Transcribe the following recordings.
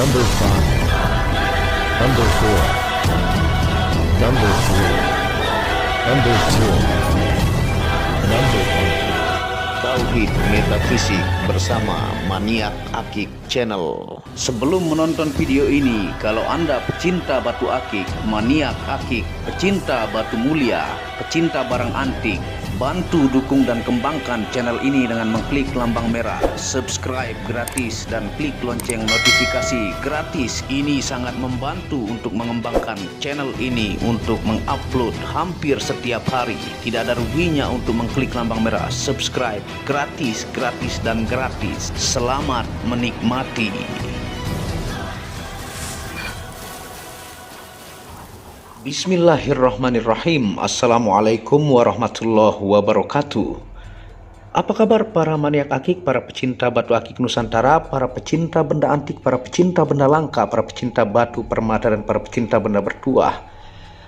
Number 5, Number 4, Number 3, Number 2, Number 1. Tauhid Metafisik bersama Maniak Akik Channel. Sebelum menonton video ini, kalau Anda pecinta batu akik, maniak akik, pecinta batu mulia, pecinta barang antik, bantu dukung dan kembangkan channel ini dengan mengklik lambang merah, subscribe gratis dan klik lonceng notifikasi gratis. Ini sangat membantu untuk mengembangkan channel ini untuk mengupload hampir setiap hari. Tidak ada ruginya untuk mengklik lambang merah, subscribe gratis, gratis dan gratis. Selamat menikmati. Bismillahirrahmanirrahim. Assalamualaikum warahmatullahi wabarakatuh. Apa kabar para maniak akik, para pecinta batu akik Nusantara, para pecinta benda antik, para pecinta benda langka, para pecinta batu permata, dan para pecinta benda bertuah?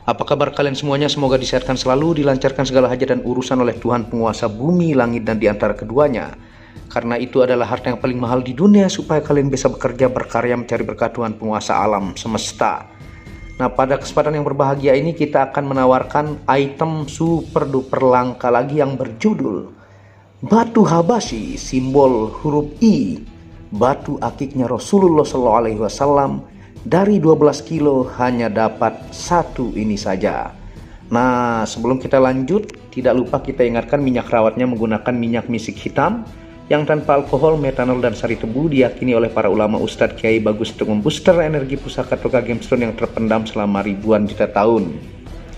Apa kabar kalian semuanya? Semoga disehatkan selalu, dilancarkan segala hajat dan urusan oleh Tuhan penguasa bumi, langit, dan di antara keduanya. Karena itu adalah harta yang paling mahal di dunia, supaya kalian bisa bekerja, berkarya, mencari berkat Tuhan penguasa alam semesta. Nah, pada kesempatan yang berbahagia ini kita akan menawarkan item super duper langka lagi yang berjudul Batu Habasyi, simbol huruf I, batu akiknya Rasulullah SAW. Dari 12 kilo hanya dapat satu ini saja. Nah, sebelum kita lanjut, tidak lupa kita ingatkan minyak rawatnya menggunakan minyak misik hitam yang tanpa alkohol, metanol, dan sari tebu, diyakini oleh para ulama ustadz kiai bagus untuk membooster energi pusaka toga gemstone yang terpendam selama ribuan juta tahun.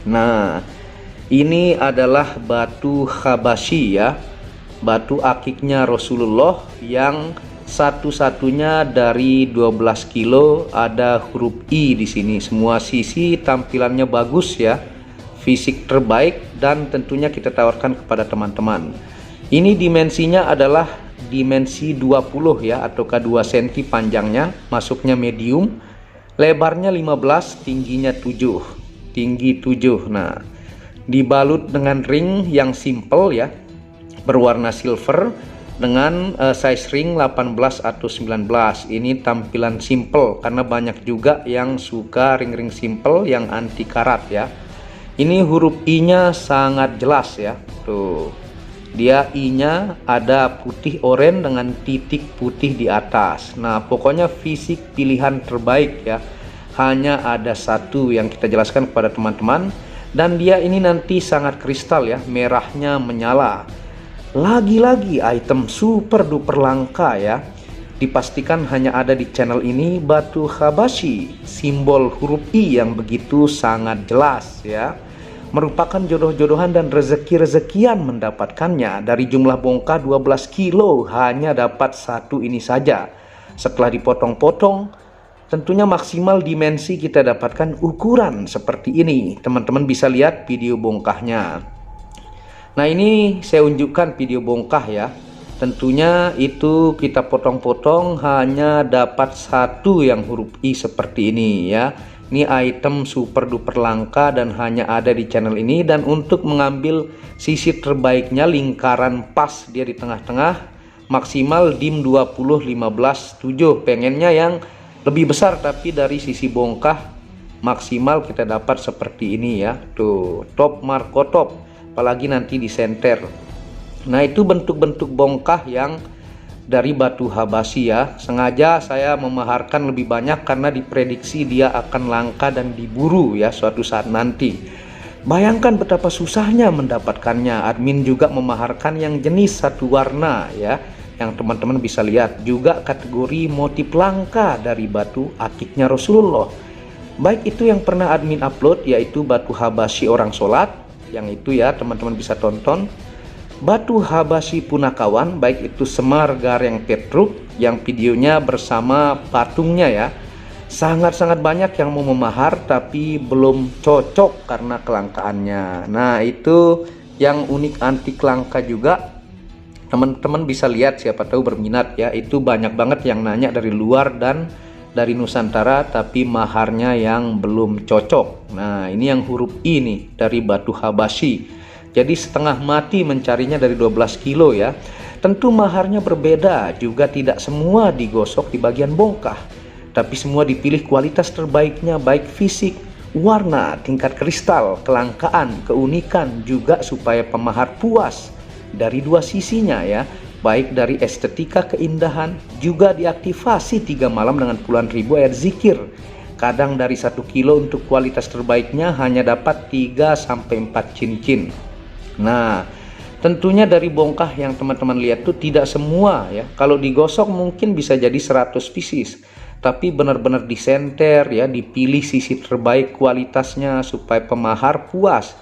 Nah, ini adalah batu Habasyi ya, batu akiknya Rasulullah yang satu-satunya dari 12 kilo, ada huruf I di sini. Semua sisi tampilannya bagus ya, fisik terbaik, dan tentunya kita tawarkan kepada teman-teman. Ini dimensinya adalah dimensi 20 ya, ataukah 2 cm panjangnya, masuknya medium, lebarnya 15, tingginya 7, tinggi 7. Nah, dibalut dengan ring yang simple ya, berwarna silver dengan size ring 18 atau 19. Ini tampilan simple karena banyak juga yang suka ring-ring simple yang anti karat ya. Ini huruf I-nya sangat jelas ya, tuh. Dia I-nya ada putih oranye dengan titik putih di atas. Nah, pokoknya fisik pilihan terbaik ya. Hanya ada satu yang kita jelaskan kepada teman-teman, dan dia ini nanti sangat kristal ya, merahnya menyala. Lagi-lagi item super duper langka ya. Dipastikan hanya ada di channel ini, batu Habasyi, simbol huruf I yang begitu sangat jelas ya. Merupakan jodoh-jodohan dan rezeki-rezekian mendapatkannya. Dari jumlah bongkah 12 kilo hanya dapat satu ini saja. Setelah dipotong-potong, tentunya maksimal dimensi kita dapatkan ukuran seperti ini. Teman-teman bisa lihat video bongkahnya. Nah, ini saya unjukkan video bongkah ya. Tentunya itu kita potong-potong hanya dapat satu yang huruf I seperti ini ya. Ini item super duper langka dan hanya ada di channel ini. Dan untuk mengambil sisi terbaiknya, lingkaran pas dia di tengah-tengah, maksimal dim 20, 15, 7. Pengennya yang lebih besar, tapi dari sisi bongkah maksimal kita dapat seperti ini ya. Tuh, top marko top, apalagi nanti di senter. Nah, itu bentuk-bentuk bongkah yang dari batu Habasyi ya. Sengaja saya memaharkan lebih banyak karena diprediksi dia akan langka dan diburu ya suatu saat nanti. Bayangkan betapa susahnya mendapatkannya. Admin juga memaharkan yang jenis satu warna ya, yang teman-teman bisa lihat. Juga kategori motif langka dari batu akiknya Rasulullah. Baik itu yang pernah admin upload, yaitu batu Habasyi orang sholat, yang itu ya teman-teman bisa tonton. Batu Habasyi Punakawan, baik itu Semar Gareng Petruk, yang videonya bersama patungnya ya. Sangat-sangat banyak yang mau memahar tapi belum cocok karena kelangkaannya. Nah, itu yang unik antik langka juga. Teman-teman bisa lihat, siapa tahu berminat ya. Itu banyak banget yang nanya dari luar dan dari Nusantara, tapi maharnya yang belum cocok. Nah, ini yang huruf I nih dari batu Habasyi. Jadi setengah mati mencarinya dari 12 kilo ya. Tentu maharnya berbeda, juga tidak semua digosok di bagian bongkah. tapi semua dipilih kualitas terbaiknya, baik fisik, warna, tingkat kristal, kelangkaan, keunikan, juga supaya pemahar puas dari dua sisinya ya, baik dari estetika keindahan, juga diaktifasi 3 malam dengan puluhan ribu ayat zikir. Kadang dari 1 kilo untuk kualitas terbaiknya hanya dapat 3-4 cincin. Nah, tentunya dari bongkah yang teman-teman lihat tuh tidak semua ya. Kalau digosok mungkin bisa jadi 100 pieces. Tapi benar-benar disenter ya, dipilih sisi terbaik kualitasnya supaya pemahar puas.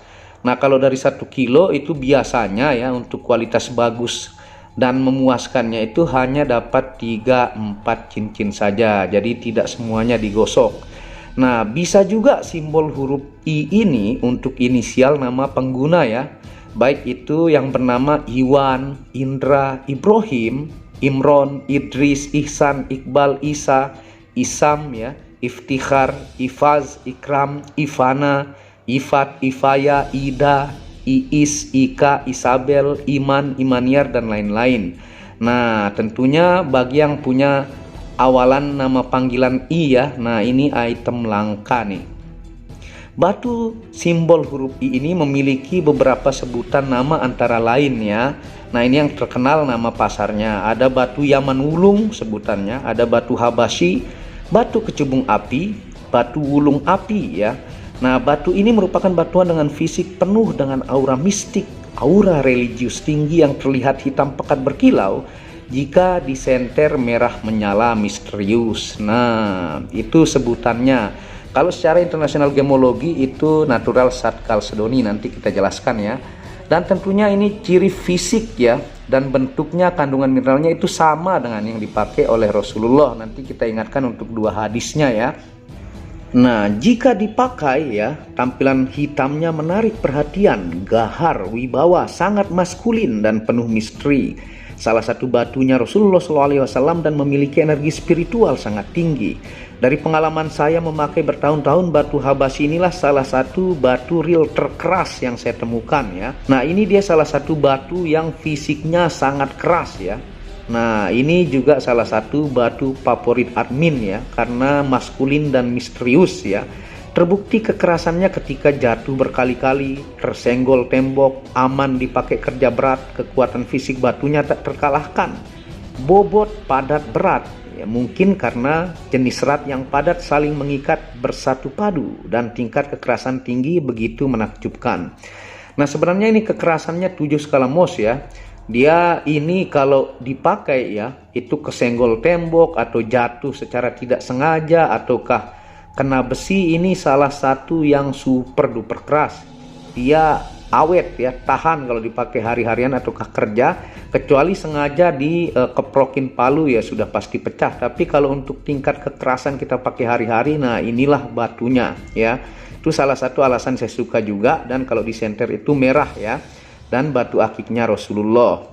Nah, kalau dari 1 kilo itu biasanya ya untuk kualitas bagus dan memuaskannya itu hanya dapat 3-4 cincin saja. Jadi tidak semuanya digosok. Nah, bisa juga simbol huruf I ini untuk inisial nama pengguna ya. Baik itu yang bernama Iwan, Indra, Ibrahim, Imron, Idris, Ihsan, Iqbal, Isa, Isam ya, Iftikhar, Ifaz, Ikram, Ivana, Ifat, Ifaya, Ida, Iis, Ika, Isabel, Iman, Imaniar, dan lain-lain. Nah, tentunya bagi yang punya awalan nama panggilan I ya, nah ini item langka nih. Batu simbol huruf I ini memiliki beberapa sebutan nama antara lain ya. Nah, ini yang terkenal nama pasarnya. Ada batu Yaman Wulung sebutannya, ada batu Habasyi, batu kecubung api, batu wulung api ya. Nah, batu ini merupakan batuan dengan fisik penuh dengan aura mistik, aura religius tinggi yang terlihat hitam pekat berkilau jika disenter merah menyala misterius. Nah, itu sebutannya. Kalau secara internasional gemologi itu natural Sat Chalcedony, nanti kita jelaskan ya. Dan tentunya ini ciri fisik ya, dan bentuknya, kandungan mineralnya itu sama dengan yang dipakai oleh Rasulullah. Nanti kita ingatkan untuk 2 hadisnya ya. Nah, jika dipakai ya, tampilan hitamnya menarik perhatian, gahar, wibawa, sangat maskulin dan penuh misteri. Salah satu batunya Rasulullah SAW dan memiliki energi spiritual sangat tinggi. Dari pengalaman saya memakai bertahun-tahun, batu Habasyi inilah salah satu batu real terkeras yang saya temukan ya. Nah, ini dia salah satu batu yang fisiknya sangat keras ya. Nah, ini juga salah satu batu favorit admin ya, karena maskulin dan misterius ya. Terbukti kekerasannya ketika jatuh berkali-kali, tersenggol tembok, aman dipakai kerja berat, kekuatan fisik batunya tak terkalahkan. Bobot padat berat, ya mungkin karena jenis serat yang padat saling mengikat bersatu padu dan tingkat kekerasan tinggi begitu menakjubkan. Nah, sebenarnya ini kekerasannya 7 skala Mohs ya. Dia ini kalau dipakai ya, itu kesenggol tembok atau jatuh secara tidak sengaja ataukah kena besi, ini salah satu yang super duper keras. Dia awet ya, tahan kalau dipakai hari-harian ataukah kerja, kecuali sengaja dikeprokin palu ya sudah pasti pecah. Tapi kalau untuk tingkat kekerasan kita pakai hari-hari, nah inilah batunya ya. Itu salah satu alasan saya suka juga. Dan kalau di senter itu merah ya, dan batu akiknya Rasulullah.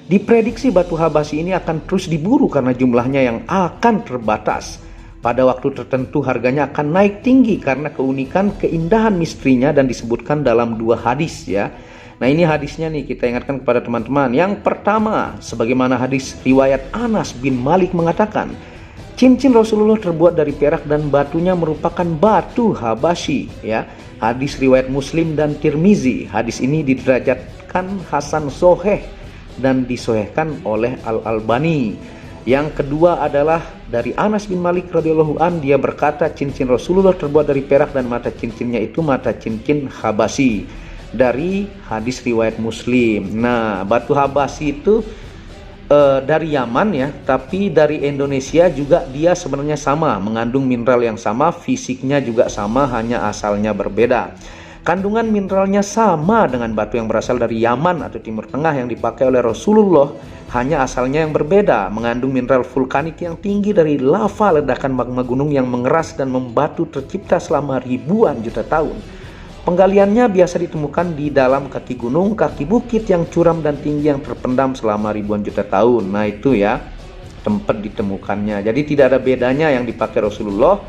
Diprediksi batu Habasyi ini akan terus diburu karena jumlahnya yang akan terbatas. Pada waktu tertentu harganya akan naik tinggi karena keunikan, keindahan misterinya, dan disebutkan dalam 2 hadis ya. Nah, ini hadisnya nih kita ingatkan kepada teman-teman. Yang pertama, sebagaimana hadis riwayat Anas bin Malik mengatakan, cincin Rasulullah terbuat dari perak dan batunya merupakan batu Habasyi ya. Hadis riwayat Muslim dan Tirmizi. Hadis ini diderajatkan hasan soheh dan disohehkan oleh Al-Albani. Yang kedua adalah dari Anas bin Malik radhiyallahu an, dia berkata cincin Rasulullah terbuat dari perak dan mata cincinnya itu mata cincin Habasyi, dari hadis riwayat Muslim. Nah, batu Habasyi itu dari Yaman ya, tapi dari Indonesia juga dia sebenarnya sama, mengandung mineral yang sama, fisiknya juga sama, hanya asalnya berbeda. Kandungan mineralnya sama dengan batu yang berasal dari Yaman atau Timur Tengah yang dipakai oleh Rasulullah, hanya asalnya yang berbeda. Mengandung mineral vulkanik yang tinggi dari lava ledakan magma gunung yang mengeras dan membatu tercipta selama ribuan juta tahun. Penggaliannya biasa ditemukan di dalam kaki gunung, kaki bukit yang curam dan tinggi yang terpendam selama ribuan juta tahun. Nah, itu ya tempat ditemukannya. Jadi tidak ada bedanya yang dipakai Rasulullah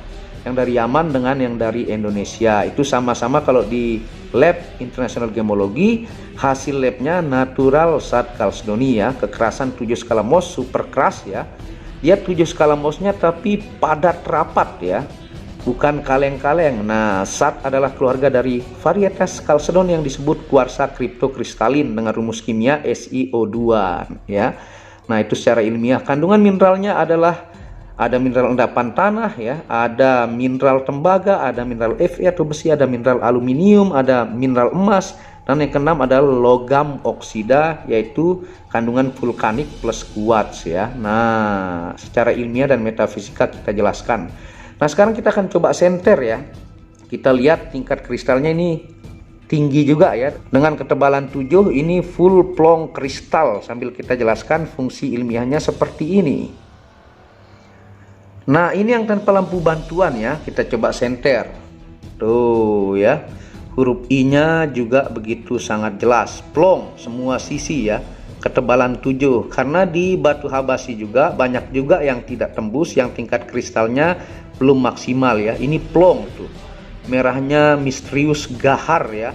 yang dari Yaman dengan yang dari Indonesia. Itu sama-sama kalau di lab internasional gemologi, hasil labnya natural Sat Chalcedony ya, kekerasan 7 skala Mohs, super keras ya. Dia 7 skala Mohsnya tapi padat rapat ya, bukan kaleng-kaleng. Nah, SAT adalah keluarga dari varietas kalsedon yang disebut kuarsa kriptokristalin dengan rumus kimia SiO2 ya. Nah, itu secara ilmiah. Kandungan mineralnya adalah ada mineral endapan tanah ya, ada mineral tembaga, ada mineral Fe atau besi, ada mineral aluminium, ada mineral emas, dan yang keenam adalah logam oksida, yaitu kandungan vulkanik plus quartz ya. Nah, secara ilmiah dan metafisika kita jelaskan. Nah, sekarang kita akan coba senter ya. Kita lihat tingkat kristalnya ini tinggi juga ya. Dengan ketebalan 7, ini full plong kristal. Sambil kita jelaskan fungsi ilmiahnya seperti ini. Nah, ini yang tanpa lampu bantuan ya. Kita coba senter. Tuh ya. Huruf I-nya juga begitu sangat jelas. Plong semua sisi ya. Ketebalan 7. Karena di batu habasi juga banyak juga yang tidak tembus, yang tingkat kristalnya belum maksimal ya. Ini plong tuh. Merahnya misterius gahar ya,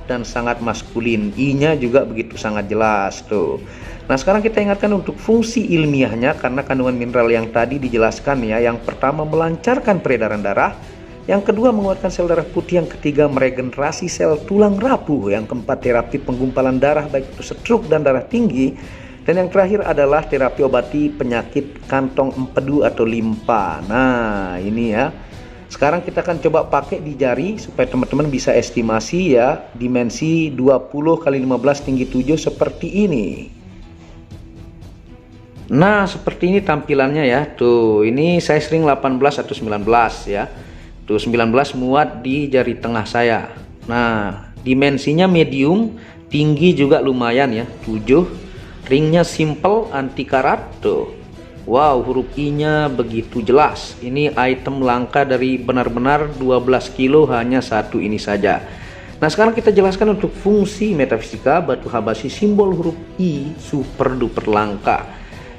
dan sangat maskulin. I-nya juga begitu sangat jelas tuh. Nah, sekarang kita ingatkan untuk fungsi ilmiahnya, karena kandungan mineral yang tadi dijelaskan ya. Yang pertama melancarkan peredaran darah, yang kedua menguatkan sel darah putih, yang ketiga meregenerasi sel tulang rapuh, yang keempat terapi penggumpalan darah baik itu stroke dan darah tinggi, dan yang terakhir adalah terapi obati penyakit kantong empedu atau limpa. Nah, ini ya. Sekarang kita akan coba pakai di jari supaya teman-teman bisa estimasi ya, dimensi 20 x 15 tinggi 7 seperti ini. Nah, seperti ini tampilannya ya. Tuh, ini size ring 18 atau 19 ya. Tuh, 19 muat di jari tengah saya. Nah, dimensinya medium, tinggi juga lumayan ya, 7. Ringnya simple anti karat tuh. Wow, huruf I-nya begitu jelas. Ini item langka dari benar-benar 12 kilo hanya satu ini saja. Nah, sekarang kita jelaskan untuk fungsi metafisika batu habasi simbol huruf I super duper langka.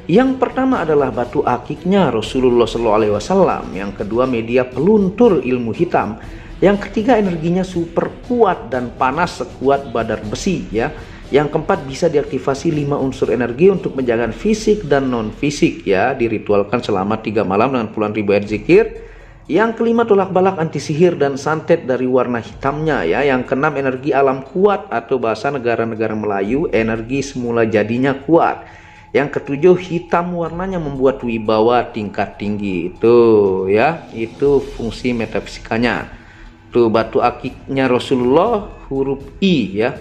Yang pertama adalah batu akiknya Rasulullah SAW. Yang kedua media peluntur ilmu hitam. Yang ketiga energinya super kuat dan panas sekuat badar besi ya. Yang keempat bisa diaktifasi 5 unsur energi untuk menjaga fisik dan non fisik ya. Diritualkan selama 3 malam dengan puluhan ribu ayat zikir. Yang kelima tolak balak anti sihir dan santet dari warna hitamnya ya. Yang keenam energi alam kuat atau bahasa negara-negara Melayu energi semula jadinya kuat. Yang ketujuh hitam warnanya membuat wibawa tingkat tinggi. Itu ya, itu fungsi metafisikanya. Tuh batu akiknya Rasulullah huruf I ya.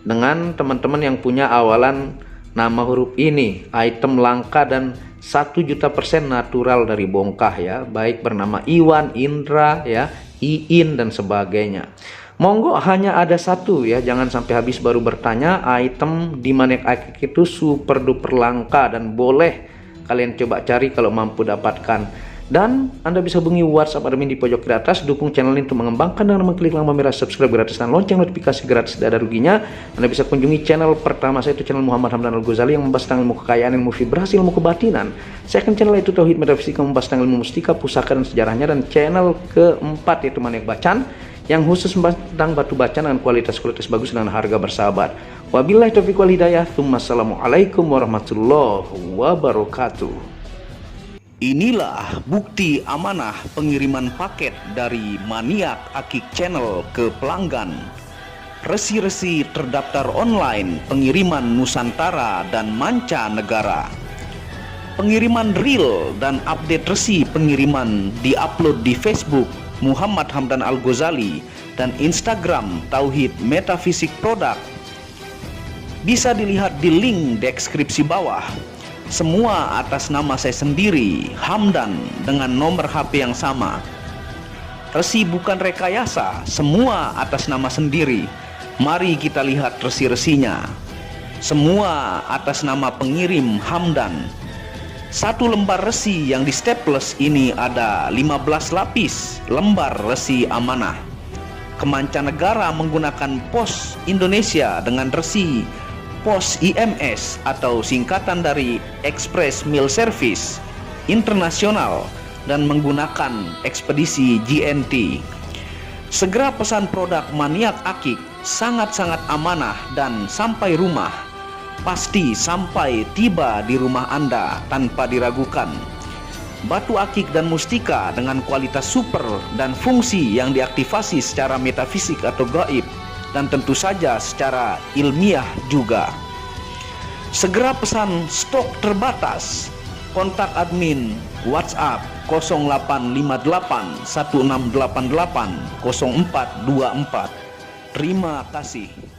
Dengan teman-teman yang punya awalan nama huruf ini, item langka dan 1.000.000% natural dari bongkah ya, baik bernama Iwan, Indra ya, Iin dan sebagainya. Monggo hanya ada satu ya, jangan sampai habis baru bertanya. Item di Maniak Akik itu super duper langka dan boleh kalian coba cari kalau mampu dapatkan. Dan Anda bisa hubungi WhatsApp admin di pojok kiri atas. Dukung channel ini untuk mengembangkan dengan mengklik tombol merah subscribe gratis dan lonceng notifikasi gratis, tidak ada ruginya. Anda bisa kunjungi channel pertama saya, itu channel Muhammad Hamdan Al-Ghazali yang membahas tentang ilmu kekayaan, ilmu vibrasi, ilmu kebatinan. Second channel itu Tauhid Metafisika, membahas tentang ilmu mustika, pusaka dan sejarahnya. Dan channel keempat yaitu Maniak Bacan yang khusus membahas tentang batu bacan dengan kualitas bagus dan harga bersahabat. Wabillahi taufiq wal hidayah. Assalamualaikum warahmatullahi wabarakatuh. Inilah bukti amanah pengiriman paket dari Maniak Akik Channel ke pelanggan. Resi-resi terdaftar online pengiriman Nusantara dan mancanegara. Pengiriman real dan update resi pengiriman diupload di Facebook Muhammad Hamdan Al-Ghazali dan Instagram Tauhid Metafisik Produk. Bisa dilihat di link deskripsi bawah. Semua atas nama saya sendiri, Hamdan, dengan nomor HP yang sama. Resi bukan rekayasa, semua atas nama sendiri. Mari kita lihat resi-resinya. Semua atas nama pengirim Hamdan. Satu lembar resi yang di staples ini ada 15 lapis lembar resi amanah. Kemancanegara menggunakan pos Indonesia dengan resi pos IMS atau singkatan dari Express Mail Service Internasional dan menggunakan ekspedisi GNT. Segera pesan produk Maniak Akik, sangat-sangat amanah dan sampai rumah. Pasti sampai tiba di rumah Anda tanpa diragukan. batu akik dan mustika dengan kualitas super dan fungsi yang diaktifasi secara metafisik atau gaib, dan tentu saja secara ilmiah juga. Segera pesan, stok terbatas. Kontak admin WhatsApp 0858 1688 0424. Terima kasih.